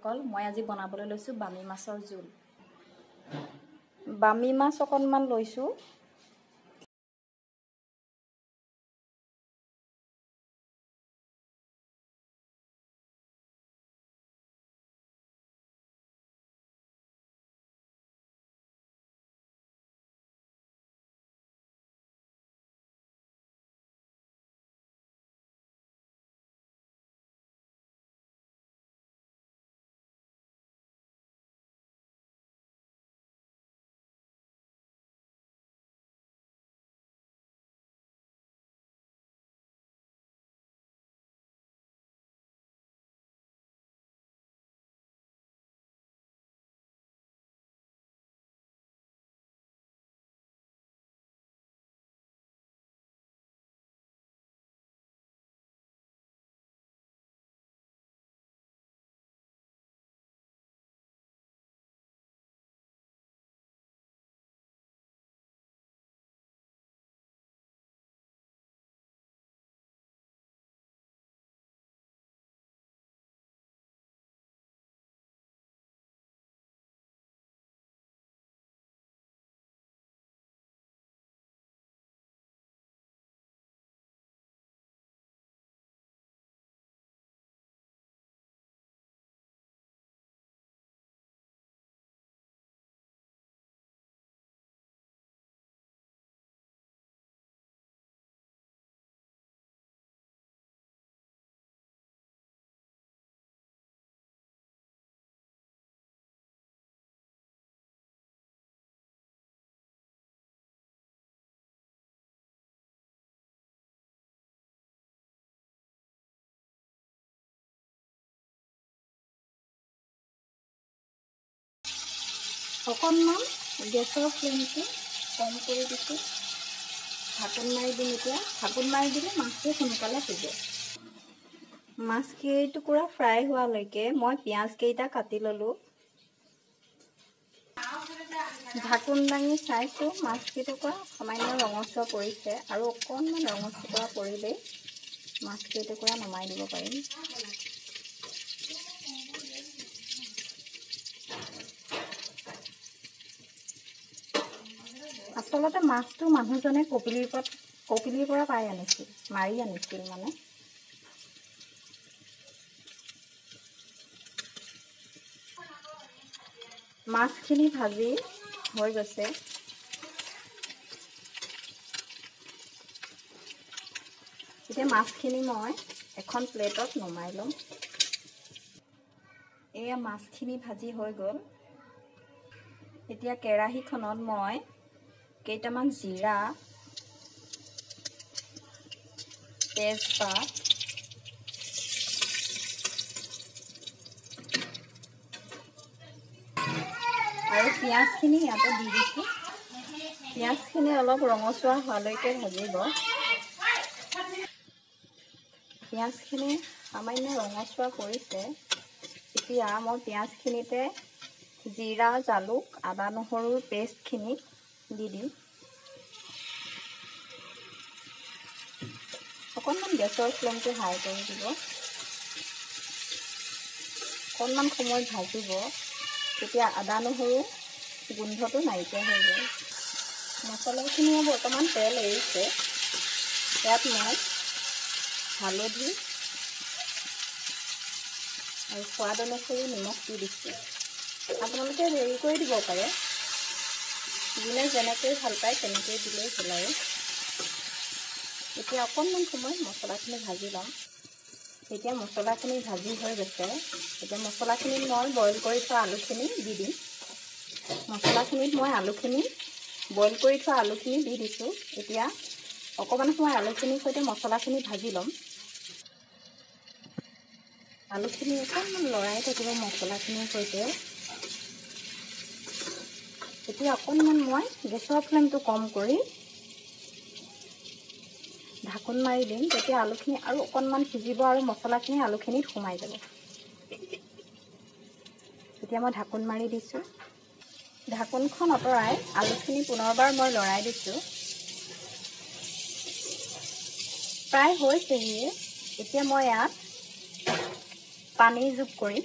বন্ধুসকল মই আজি বনাবলৈ লৈছো বামি মাছৰ জোল বামি মাছ অকনমান লৈছো অকনমান গেছৰ ফ্লেমটো কম কৰি দিছো ঢাকন মাৰি দিম এতিয়া ঢাকন মাৰি দিলে মাছটো সোনকালে সিজে মাছ কেইটুকুৰা ফ্ৰাই হোৱালৈকে মই পিয়াজ কেইটা কাটি ললো ঢাকন দাঙি চাইছো মাছ কেইটুকুৰা সামান্য ৰঙচুৱা পৰিছে আৰু অকনমান ৰঙচুৱা পৰিলে মাছ কেইটুকুৰা নমাই দিব পাৰিম আচলতে মাছটো মানুহজনে কপিলিৰ পৰা পাই আনিছিল মাৰি আনিছিল মানে মাছখিনি ভাজি হৈ গৈছে এতিয়া মাছখিনি মই এখন প্লেটত নমাই লম এয়া মাছখিনি ভাজি হৈ গ'ল এতিয়া কেৰাহীখনত মই কেইটামান জিৰা তেজপাত আৰু পিঁয়াজখিনি ইয়াতে দি দিছোঁ পিঁয়াজখিনি অলপ ৰঙচুৱা হোৱালৈকে ভাজিব পিঁয়াজখিনি সামান্য ৰঙচুৱা কৰিছে এতিয়া মই পিঁয়াজখিনিতে জিৰা জালুক আদা নহৰুৰ পেষ্টখিনি দি দিম অকণমান গেছৰ ফ্লেমটো হাই কৰি দিব অকণমান সময় ভাজিব তেতিয়া আদা নহৰু গোন্ধটো নাইকিয়া হৈ যায় মছলাখিনিয়ে বৰ্তমান তেল এৰিছে ইয়াত মই হালধি আৰু সোৱাদ অনুসৰি নিমখ দি দিছোঁ আপোনালোকে হেৰি কৰি দিব পাৰে যোনে যেনেকৈ ভাল পায় তেনেকৈ দিলেই হ'ল আৰু এতিয়া অকণমান সময় মছলাখিনি ভাজি ল'ম এতিয়া মছলাখিনি ভাজি হৈ গৈছে এতিয়া মছলাখিনিত মই বইল কৰি থোৱা আলুখিনি দি দিম মছলাখিনিত মই আলুখিনি বইল কৰি থোৱা আলুখিনি দি দিছোঁ এতিয়া অকণমান সময় আলুখিনিৰ সৈতে মছলাখিনি ভাজি ল'ম আলুখিনি অকণমান লৰাই থাকিব মছলাখিনিৰ সৈতে এতিয়া অকণমান মই গেছৰ ফ্লেমটো কম কৰি ঢাকন মাৰি দিম তেতিয়া আলুখিনি আৰু অকণমান সিজিব আৰু মছলাখিনি আলুখিনিত সোমাই যাব এতিয়া মই ঢাকন মাৰি দিছোঁ ঢাকনখন আঁতৰাই আলুখিনি পুনৰবাৰ মই লৰাই দিছোঁ প্ৰায় হৈছেহিয়ে এতিয়া মই ইয়াত পানী যোগ কৰিম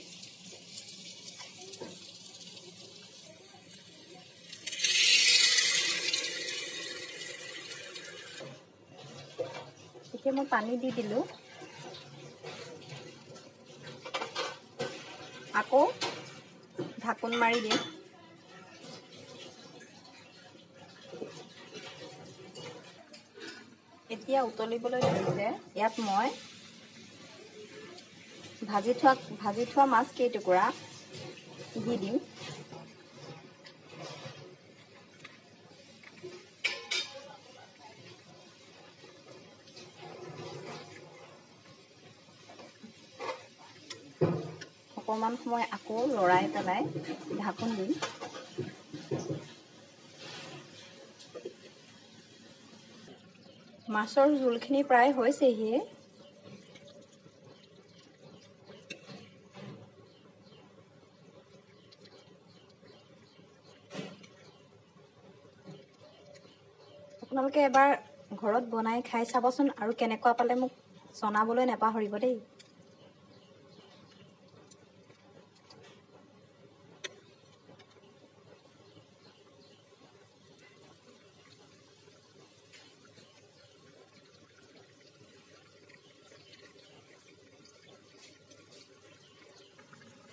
এতিয়া মই পানী দি দিলোঁ। আকৌ ঢাকোন মাৰি দিম। এতিয়া উতলিবলৈ ধৰিছে। ইয়াত মই ভাজি থোৱা মাছ কেইটুকুৰা দি দিম। অকণমান সময় আকৌ লৰাই পেলাই ঢাকোন দিম। মাছৰ জোলখিনি প্ৰায় হৈছেহি। আপোনালোকে এবাৰ ঘৰত বনাই খাই চাবচোন আৰু কেনেকুৱা পালে মোক জনাবলৈ নাপাহৰিব দেই।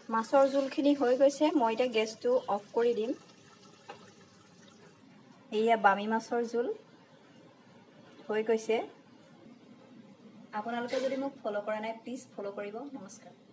মাছৰ জোলখিনি হৈ গৈছে। মই এতিয়া গেছটো অফ কৰি দিম। এয়া বামি মাছৰ জোল হৈ গৈছে। আপোনালোকে যদি মোক ফ'ল' কৰা নাই প্লিজ ফ'ল' কৰিব। নমস্কাৰ।